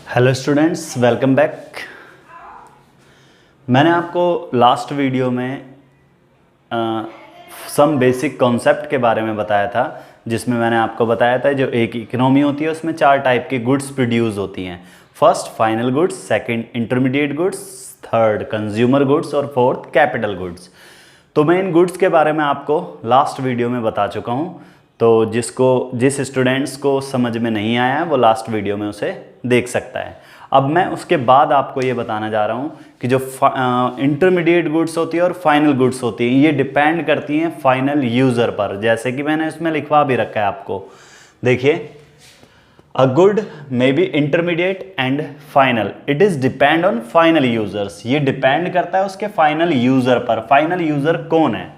Hello students, welcome back. मैंने आपको last video में सम बेसिक कॉन्सेप्ट के बारे में बताया था, जिसमें मैंने आपको बताया था जो एक इकोनॉमी होती है उसमें चार टाइप की गुड्स प्रोड्यूस होती हैं। First final goods, second intermediate goods, third consumer goods और फोर्थ कैपिटल गुड्स। तो मैं इन गुड्स के बारे में आपको लास्ट वीडियो में बता चुका हूँ। तो जिस स्टूडेंट्स को समझ में नहीं आया है वो लास्ट वीडियो में उसे देख सकता है। अब मैं उसके बाद आपको ये बताना जा रहा हूँ कि जो इंटरमीडिएट गुड्स होती है और फाइनल गुड्स होती हैं ये डिपेंड करती हैं फाइनल यूज़र पर। जैसे कि मैंने इसमें लिखवा भी रखा है आपको, देखिए, a good may be intermediate and final, it is depend on final users. ये डिपेंड करता है उसके फाइनल यूज़र पर। फाइनल यूज़र कौन है?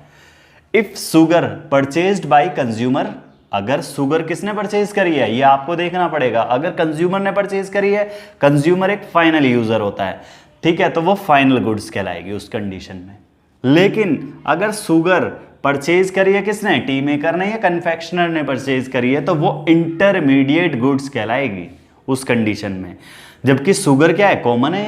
If sugar purchased by consumer, अगर शुगर किसने परचेज करी है ये आपको देखना पड़ेगा। अगर कंज्यूमर ने परचेज करी है, कंज्यूमर एक फाइनल यूजर होता है, ठीक है, तो वो फाइनल गुड्स कहलाएगी उस कंडीशन में। लेकिन अगर शुगर परचेज करी है किसने, टी मेकर ने या कन्फेक्शनर ने परचेज करी है, तो वो इंटरमीडिएट गुड्स कहलाएगी उस कंडीशन में। जबकि शुगर क्या है, कॉमन है,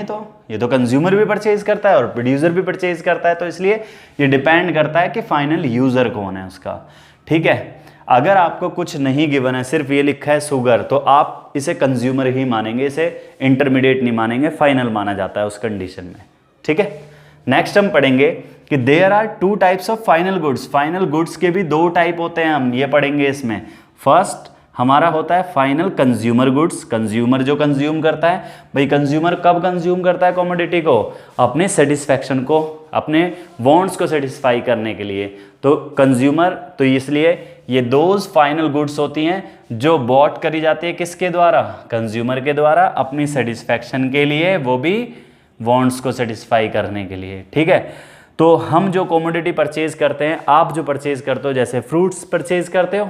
ये तो कंज्यूमर भी परचेज करता है और प्रोड्यूसर भी परचेज करता है, तो इसलिए ये डिपेंड करता है कि फाइनल यूजर कौन है उसका। ठीक है, अगर आपको कुछ नहीं गिवन है, सिर्फ ये लिखा है शुगर, तो आप इसे कंज्यूमर ही मानेंगे, इसे इंटरमीडिएट नहीं मानेंगे, फाइनल माना जाता है उस कंडीशन में। ठीक है, नेक्स्ट हम पढ़ेंगे कि there are two types of final goods. Final goods के भी दो टाइप होते हैं, हम ये पढ़ेंगे इसमें। फर्स्ट हमारा होता है फाइनल कंज्यूमर गुड्स। कंज्यूमर जो कंज्यूम करता है, भाई कंज्यूमर कब कंज्यूम करता है कमोडिटी को, अपने सेटिस्फैक्शन को, अपने वांट्स को सेटिस्फाई करने के लिए। तो कंज्यूमर, तो इसलिए ये दोज फाइनल गुड्स होती हैं जो बॉट करी जाती है किसके द्वारा, कंज्यूमर के द्वारा, अपनी सेटिस्फैक्शन के लिए, वो भी वांट्स को सेटिस्फाई करने के लिए। ठीक है, तो हम जो कमोडिटी परचेज करते हैं, आप जो परचेज करते हो, जैसे फ्रूट्स परचेज करते हो,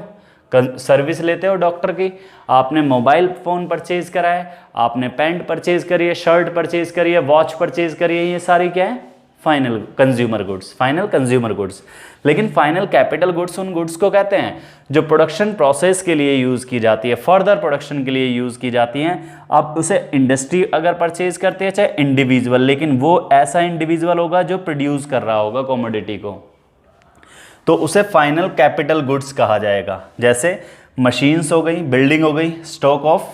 सर्विस लेते हो डॉक्टर की, आपने मोबाइल फ़ोन परचेज करा है, आपने पैंट परचेज करी है, शर्ट परचेज करी है, वॉच परचेज करी है, ये सारी क्या है, final consumer goods, final consumer goods. लेकिन फाइनल कैपिटल गुड्स उन गुड्स को कहते हैं जो प्रोडक्शन प्रोसेस के लिए यूज़ की जाती है, फर्दर प्रोडक्शन के लिए यूज़ की जाती हैं। अब उसे इंडस्ट्री अगर परचेज करती है, चाहे इंडिविजुअल, लेकिन वो ऐसा इंडिविजुअल होगा जो प्रोड्यूस कर रहा होगा कमोडिटी को, तो उसे फाइनल कैपिटल गुड्स कहा जाएगा। जैसे मशीन्स हो गई, बिल्डिंग हो गई, स्टॉक ऑफ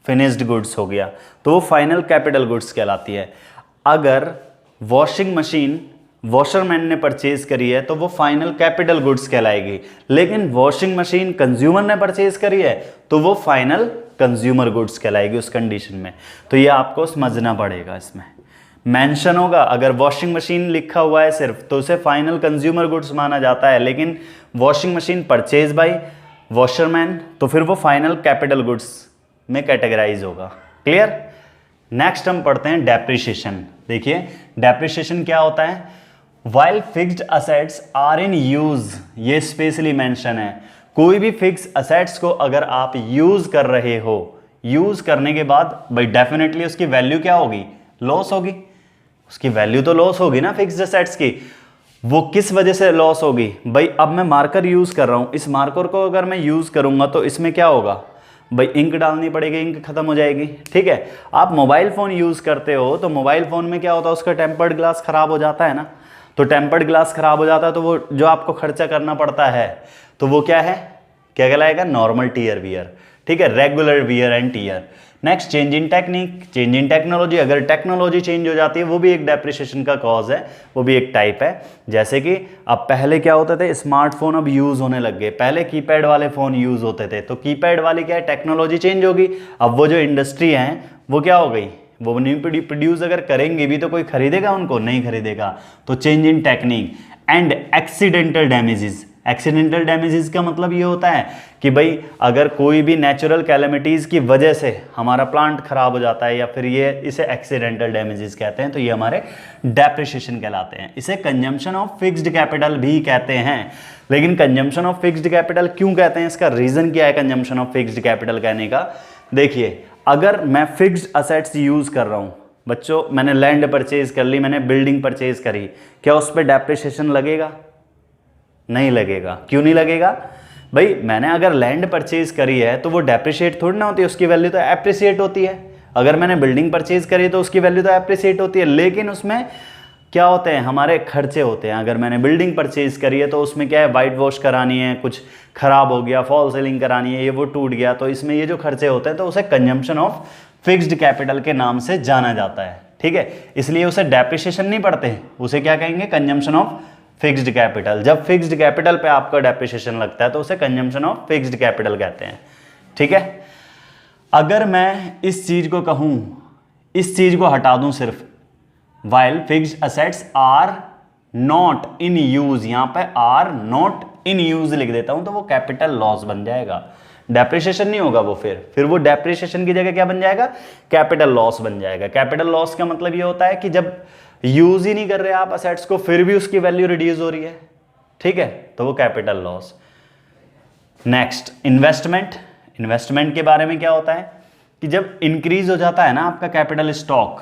फिनिश्ड गुड्स हो गया, तो वो फाइनल कैपिटल गुड्स कहलाती है। अगर वॉशिंग मशीन वॉशरमैन ने परचेज करी है तो वो फाइनल कैपिटल गुड्स कहलाएगी। लेकिन वॉशिंग मशीन कंज्यूमर ने परचेज करी है तो वो फाइनल कंज्यूमर गुड्स कहलाएगी उस कंडीशन में। तो ये आपको समझना पड़ेगा, इसमें मेंशन होगा। अगर वॉशिंग मशीन लिखा हुआ है सिर्फ, तो उसे फाइनल कंज्यूमर गुड्स माना जाता है। लेकिन washing machine purchase by washerman, तो फिर वो फाइनल कैपिटल गुड्स में कैटेगराइज होगा। क्लियर? नेक्स्ट हम पढ़ते हैं डेप्रिसिएशन। देखिए, डेप्रिसिएशन क्या होता है? While fixed assets are in use, ये स्पेशली मेंशन है। कोई भी फिक्स असेट्स को अगर आप यूज कर रहे हो, यूज करने के बाद भाई डेफिनेटली उसकी वैल्यू क्या होगी, लॉस होगी। उसकी वैल्यू तो लॉस होगी ना फिक्स्ड असेट्स की। वो किस वजह से लॉस होगी? भाई अब मैं मार्कर यूज कर रहा हूं, इस मार्कर को अगर मैं यूज करूंगा तो इसमें क्या होगा, भाई इंक डालनी पड़ेगी, इंक खत्म हो जाएगी। ठीक है, आप मोबाइल फोन यूज करते हो तो मोबाइल फोन में क्या होता है, उसका टेम्पर्ड ग्लास खराब हो जाता है ना। तो टेम्पर्ड ग्लास खराब हो जाता है तो वो जो आपको खर्चा करना पड़ता है तो वो क्या है, क्या कहलाएगा, नॉर्मल टीयर वियर। ठीक है, regular wear and tear. Next change in technique, change in technology. अगर टेक्नोलॉजी चेंज हो जाती है वो भी एक डेप्रिसिएशन का कॉज है, वो भी एक टाइप है। जैसे कि अब पहले क्या होते थे, स्मार्टफोन अब यूज होने लग गए, पहले कीपैड वाले फोन यूज होते थे। तो कीपैड वाली क्या है, टेक्नोलॉजी चेंज होगी। अब वो जो इंडस्ट्री है वो क्या हो गई, वो न्यू प्रोड्यूस अगर करेंगे भी तो कोई खरीदेगा उनको, नहीं खरीदेगा। तो change in technique and accidental damages. Accidental damages का मतलब ये होता है कि भाई अगर कोई भी नेचुरल कैलेमिटीज़ की वजह से हमारा प्लांट खराब हो जाता है या फिर ये, इसे एक्सीडेंटल डैमेजेस कहते हैं, तो ये हमारे डेप्रिसिएशन कहलाते हैं। इसे कंजम्पशन ऑफ फिक्स्ड कैपिटल भी कहते हैं। लेकिन कंजम्पशन ऑफ फिक्स्ड कैपिटल क्यों कहते हैं, इसका रीज़न क्या है कंजम्पशन ऑफ फिक्स्ड कैपिटल कहने का? देखिए, अगर मैं फिक्स्ड असेट्स यूज़ कर रहा हूँ, बच्चों मैंने लैंड परचेज कर ली, मैंने बिल्डिंग परचेज करी, क्या उस पर डेप्रिसिएशन लगेगा? नहीं लगेगा। क्यों नहीं लगेगा? भाई मैंने अगर लैंड परचेज करी है तो वो डेप्रिशिएट थोड़ी ना होती है, उसकी वैल्यू तो एप्रिसिएट होती है। अगर मैंने बिल्डिंग परचेज करी तो उसकी वैल्यू तो एप्रिसिएट होती है, लेकिन उसमें क्या होते हैं, हमारे खर्चे होते हैं। अगर मैंने बिल्डिंग परचेज करी है तो उसमें क्या है, वाइट वॉश करानी है, कुछ खराब हो गया, फॉल सीलिंग करानी है, ये वो टूट गया, तो इसमें ये जो खर्चे होते हैं तो उसे कंजम्पशन ऑफ फिक्स्ड कैपिटल के नाम से जाना जाता है। ठीक है, इसलिए उसे डेप्रिसिएशन नहीं पड़ते, उसे क्या कहेंगे, कंजम्पशन ऑफ फिक्स्ड कैपिटल। जब फिक्स्ड कैपिटल पे आपका डेप्रिसिएशन लगता है तो उसे कंजम्पशन ऑफ फिक्स्ड कैपिटल कहते हैं। ठीक है, अगर मैं इस चीज को कहूं, इस चीज को हटा दूं सिर्फ, while fixed assets are not in use, यहां पे आर नॉट इन यूज लिख देता हूं तो वो कैपिटल लॉस बन जाएगा, डेप्रिसिएशन नहीं होगा वो। फिर वो डेप्रिसिएशन की जगह क्या बन जाएगा, कैपिटल लॉस बन जाएगा। कैपिटल लॉस का मतलब ये होता है कि जब यूज ही नहीं कर रहे आप असेट्स को, फिर भी उसकी वैल्यू रिड्यूस हो रही है। ठीक है, तो वो capital loss. Next, investment. Investment के बारे में क्या होता है कि जब इंक्रीज हो जाता है ना आपका कैपिटल स्टॉक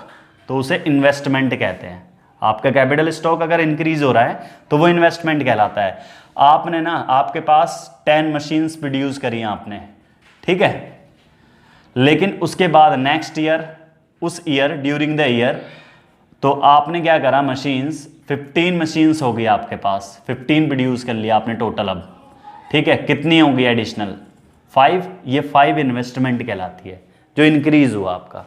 तो उसे इन्वेस्टमेंट कहते हैं। आपका कैपिटल स्टॉक अगर इंक्रीज हो रहा है तो वो इन्वेस्टमेंट कहलाता है। आपने ना, आपके पास 10 मशीन्स प्रोड्यूस करी आपने, ठीक है, लेकिन उसके बाद नेक्स्ट ईयर, उस ईयर, ड्यूरिंग द ईयर, तो आपने क्या करा, मशीन्स 15 मशीन्स हो गई आपके पास, 15 प्रोड्यूस कर लिया आपने टोटल अब। ठीक है, कितनी होगी एडिशनल, 5। ये 5 इन्वेस्टमेंट कहलाती है जो इंक्रीज हुआ आपका।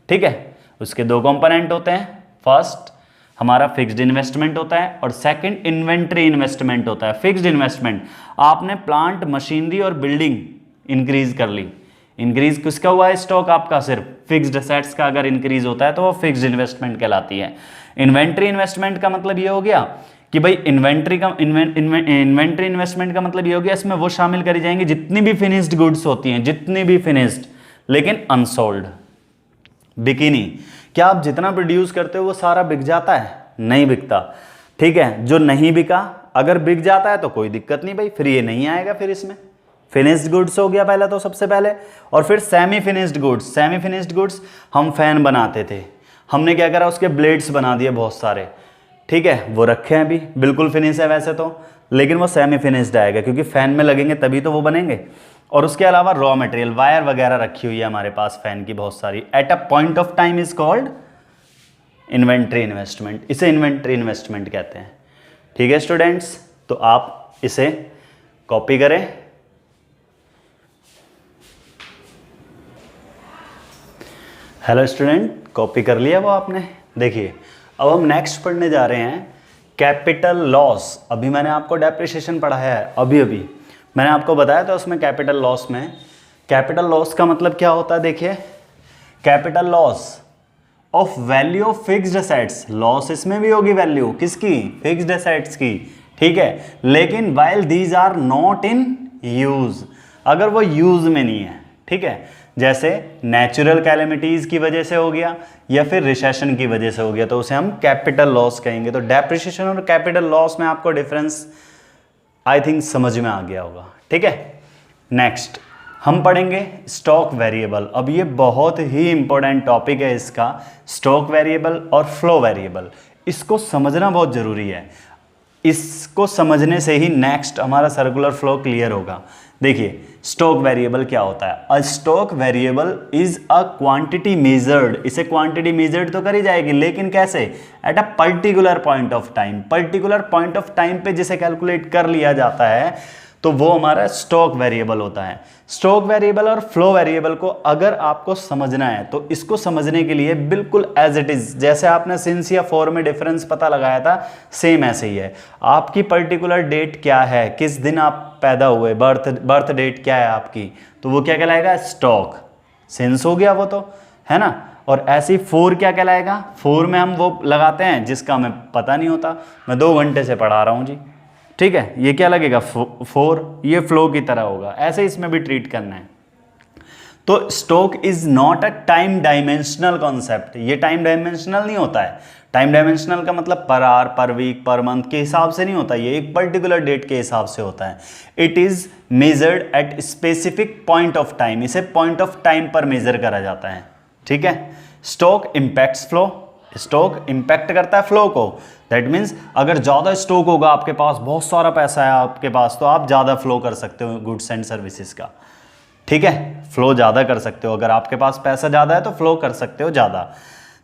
ठीक है, उसके दो कंपोनेंट होते हैं, फर्स्ट हमारा फिक्स्ड इन्वेस्टमेंट होता है और सेकंड इन्वेंट्री इन्वेस्टमेंट होता है। फिक्स्ड इन्वेस्टमेंट, आपने प्लांट, मशीनरी और बिल्डिंग इंक्रीज कर ली। इंक्रीज किसका हुआ है, स्टॉक आपका, सिर्फ फिक्स्ड एसेट्स का अगर इंक्रीज होता है तो वो फिक्स्ड इन्वेस्टमेंट कहलाती है। इन्वेंट्री इन्वेस्टमेंट का मतलब ये हो गया कि भाई इन्वेंट्री इन्वेस्टमेंट का मतलब ये हो गया, इसमें वो शामिल करी जाएंगी जितनी भी फिनिश्ड गुड्स होती हैं, जितनी भी फिनिश्ड लेकिन अनसोल्ड, बिकी नहीं। क्या आप जितना प्रोड्यूस करते हो वो सारा बिक जाता है, नहीं बिकता। ठीक है, जो नहीं बिका अगर बिक जाता है तो कोई दिक्कत नहीं भाई, फिर ये नहीं आएगा। फिर इसमें फिनिश्ड गुड्स हो गया पहला तो सबसे पहले, और फिर semi finished goods. Semi finished goods, हम फैन बनाते थे, हमने क्या करा, उसके ब्लेड्स बना दिए बहुत सारे। ठीक है, वो रखे हैं अभी, बिल्कुल फिनिश है वैसे तो, लेकिन वो सेमी फिनिश्ड आएगा क्योंकि फैन में लगेंगे तभी तो वो बनेंगे। और उसके अलावा रॉ मटेरियल, वायर वगैरह रखी हुई है हमारे पास फैन की बहुत सारी। At a point of time is called inventory investment, इसे इन्वेंट्री इन्वेस्टमेंट कहते हैं। ठीक है स्टूडेंट्स, तो आप इसे कॉपी करें। हेलो स्टूडेंट, कॉपी कर लिया वो आपने। देखिए, अब हम नेक्स्ट पढ़ने जा रहे हैं कैपिटल लॉस। अभी मैंने आपको डेप्रिसिएशन पढ़ाया है, अभी मैंने आपको बताया था उसमें कैपिटल लॉस में। कैपिटल लॉस का मतलब क्या होता है, देखिए, capital loss of value of fixed assets. Loss इसमें भी होगी वैल्यू किसकी, फिक्स्ड एसेट्स की। ठीक है, लेकिन while these are not in use, अगर वो यूज में नहीं है। ठीक है, जैसे नेचुरल कैलेमिटीज की वजह से हो गया या फिर रिसेशन की वजह से हो गया तो उसे हम कैपिटल लॉस कहेंगे। तो डेप्रिसिएशन और कैपिटल लॉस में आपको डिफरेंस आई थिंक समझ में आ गया होगा। ठीक है, नेक्स्ट हम पढ़ेंगे स्टॉक वेरिएबल। अब ये बहुत ही इंपॉर्टेंट टॉपिक है इसका, स्टॉक वेरिएबल और फ्लो वेरिएबल। इसको समझना बहुत जरूरी है, इसको समझने से ही नेक्स्ट हमारा सर्कुलर फ्लो क्लियर होगा। देखिए, स्टॉक वेरिएबल क्या होता है। A stock variable is a quantity measured, इसे क्वांटिटी मेजर्ड तो करी जाएगी, लेकिन कैसे, at a particular point of time. Particular point of time पे जिसे कैलकुलेट कर लिया जाता है तो वो हमारा स्टॉक वेरिएबल होता है। स्टॉक वेरिएबल और फ्लो वेरिएबल को अगर आपको समझना है तो इसको समझने के लिए बिल्कुल एज इट इज, जैसे आपने सिंस या फॉर में डिफरेंस पता लगाया था, सेम ऐसे ही है। आपकी पर्टिकुलर डेट क्या है, किस दिन आप पैदा हुए, बर्थ डेट क्या है आपकी, तो वो क्या कहलाएगा, स्टॉक। सिंस हो गया वो तो, है ना। और ऐसी फोर क्या कहलाएगा, फोर में हम वो लगाते हैं जिसका हमें पता नहीं होता। मैं 2 घंटे से पढ़ा रहा हूँ जी, ठीक है, ये क्या लगेगा, फोर, ये फ्लो की तरह होगा। ऐसे इसमें भी ट्रीट करना है। तो stock is not a time dimensional concept, ये टाइम डायमेंशनल नहीं होता है। टाइम डायमेंशनल का मतलब पर आवर, पर वीक, पर मंथ के हिसाब से नहीं होता, ये एक पर्टिकुलर डेट के हिसाब से होता है। It is measured at specific point of time, इसे पॉइंट ऑफ टाइम पर मेजर करा जाता है। ठीक है, stock impacts flow, stock impact करता है फ्लो को। दैट मीन्स अगर ज़्यादा स्टॉक होगा आपके पास, बहुत सारा पैसा है आपके पास, तो आप ज़्यादा फ्लो कर सकते हो गुड्स एंड सर्विसेज का। ठीक है, फ्लो ज़्यादा कर सकते हो। अगर आपके पास पैसा ज़्यादा है तो फ्लो कर सकते हो ज़्यादा।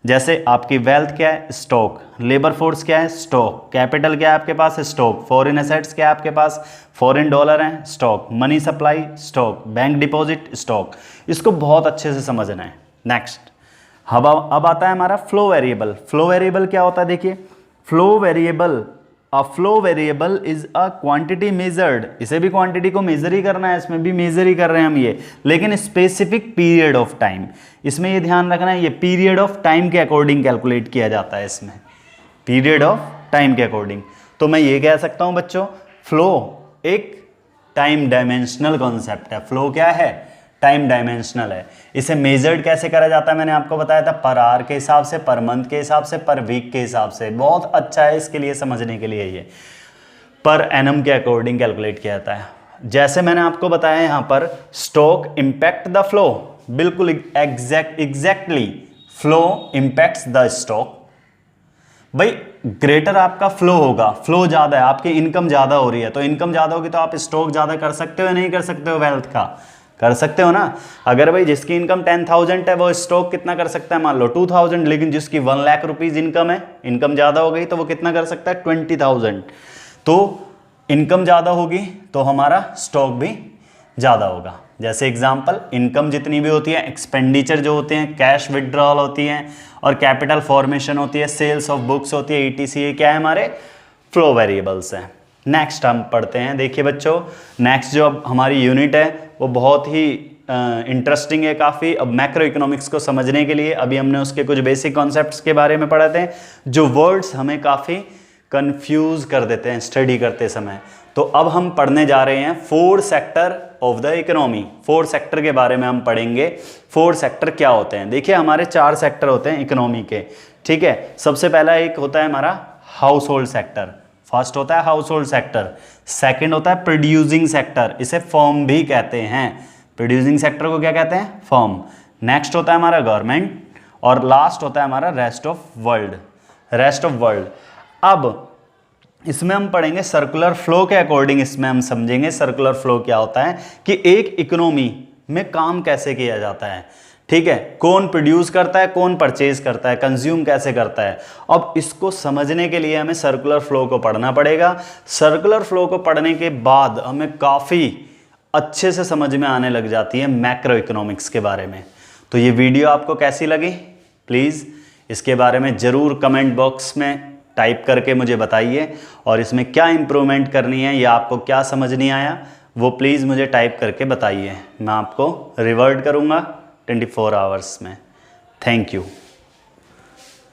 जैसे आपकी वेल्थ क्या है, स्टॉक। लेबर फोर्स क्या है, स्टॉक। कैपिटल क्या है आपके पास, स्टॉक। फॉरेन एसेट्स क्या है आपके पास, फॉरेन डॉलर हैं, stock. Money supply, stock. Bank deposit, stock. इसको बहुत अच्छे से समझना है। नेक्स्ट, अब आता है हमारा फ्लो वेरिएबल। फ्लो वेरिएबल क्या होता है, देखिए, flow variable, a flow variable is a quantity measured. इसे भी क्वांटिटी को मेजर ही करना है, इसमें भी मेजर ही कर रहे हैं हम ये, लेकिन स्पेसिफिक पीरियड ऑफ टाइम। इसमें ये ध्यान रखना है, ये पीरियड ऑफ टाइम के अकॉर्डिंग कैलकुलेट किया जाता है इसमें, पीरियड ऑफ टाइम के अकॉर्डिंग। तो मैं ये कह सकता हूं बच्चों, फ्लो एक टाइम डायमेंशनल कॉन्सेप्ट है। फ्लो क्या है, टाइम डायमेंशनल है। इसे मेजर्ड कैसे करा जाता है, मैंने आपको बताया था, पर आवर के हिसाब से, पर मंथ के हिसाब से, पर वीक के हिसाब से। बहुत अच्छा है इसके लिए समझने के लिए, ये पर एनम के अकॉर्डिंग कैलकुलेट किया जाता है। जैसे मैंने आपको बताया यहाँ पर, स्टॉक इम्पैक्ट द फ्लो, बिल्कुल exactly flow impacts the stock. भाई ग्रेटर आपका फ्लो होगा, फ्लो ज्यादा है, आपकी इनकम ज्यादा हो रही है, तो इनकम ज्यादा होगी तो आप स्टॉक ज्यादा कर सकते हो या नहीं कर सकते हो, वेल्थ का कर सकते हो ना। अगर भाई जिसकी इनकम 10,000 है वो स्टॉक कितना कर सकता है, मान लो 2,000, लेकिन जिसकी 1 लाख रुपीज इनकम है, इनकम ज्यादा हो गई तो वो कितना कर सकता है, 20,000। तो इनकम ज़्यादा होगी तो हमारा स्टॉक भी ज़्यादा होगा। जैसे एग्जांपल, इनकम जितनी भी होती है, एक्सपेंडिचर जो होते हैं, कैश विड्रॉल होती हैं, और कैपिटल फॉर्मेशन होती है, सेल्स ऑफ बुक्स होती है, ETC, ये क्या है, हमारे फ्लो वेरिएबल्स हैं। नेक्स्ट हम पढ़ते हैं, देखिए बच्चों, नेक्स्ट जो अब हमारी यूनिट है वो बहुत ही इंटरेस्टिंग है काफ़ी। अब मैक्रो इकोनॉमिक्स को समझने के लिए अभी हमने उसके कुछ बेसिक कॉन्सेप्ट्स के बारे में पढ़े थे, जो वर्ड्स हमें काफ़ी कंफ्यूज कर देते हैं स्टडी करते समय। तो अब हम पढ़ने जा रहे हैं 4 sector of the economy. 4 sector के बारे में हम पढ़ेंगे। 4 सेक्टर क्या होते हैं, देखिए हमारे 4 सेक्टर होते हैं इकोनॉमी के, ठीक है। सबसे पहला एक होता है हमारा हाउस होल्ड सेक्टर, फर्स्ट होता है हाउस होल्ड सेक्टर। सेकेंड होता है प्रोड्यूसिंग सेक्टर, इसे फर्म भी कहते हैं। प्रोड्यूसिंग सेक्टर को क्या कहते हैं, फर्म। नेक्स्ट होता है हमारा गवर्नमेंट, और लास्ट होता है हमारा rest of world, rest of world. अब इसमें हम पढ़ेंगे सर्कुलर फ्लो के अकॉर्डिंग, इसमें हम समझेंगे सर्कुलर फ्लो क्या होता है, कि एक इकोनॉमी में काम कैसे किया जाता है, ठीक है। कौन प्रोड्यूस करता है, कौन परचेज करता है, कंज्यूम कैसे करता है। अब इसको समझने के लिए हमें सर्कुलर फ्लो को पढ़ना पड़ेगा। सर्कुलर फ्लो को पढ़ने के बाद हमें काफ़ी अच्छे से समझ में आने लग जाती है मैक्रो इकोनॉमिक्स के बारे में। तो ये वीडियो आपको कैसी लगी, प्लीज़ इसके बारे में ज़रूर कमेंट बॉक्स में टाइप करके मुझे बताइए, और इसमें क्या इम्प्रूवमेंट करनी है या आपको क्या समझ नहीं आया वो प्लीज़ मुझे टाइप करके बताइए। मैं आपको रिवर्ट करूँगा 24 आवर्स में। Thank you.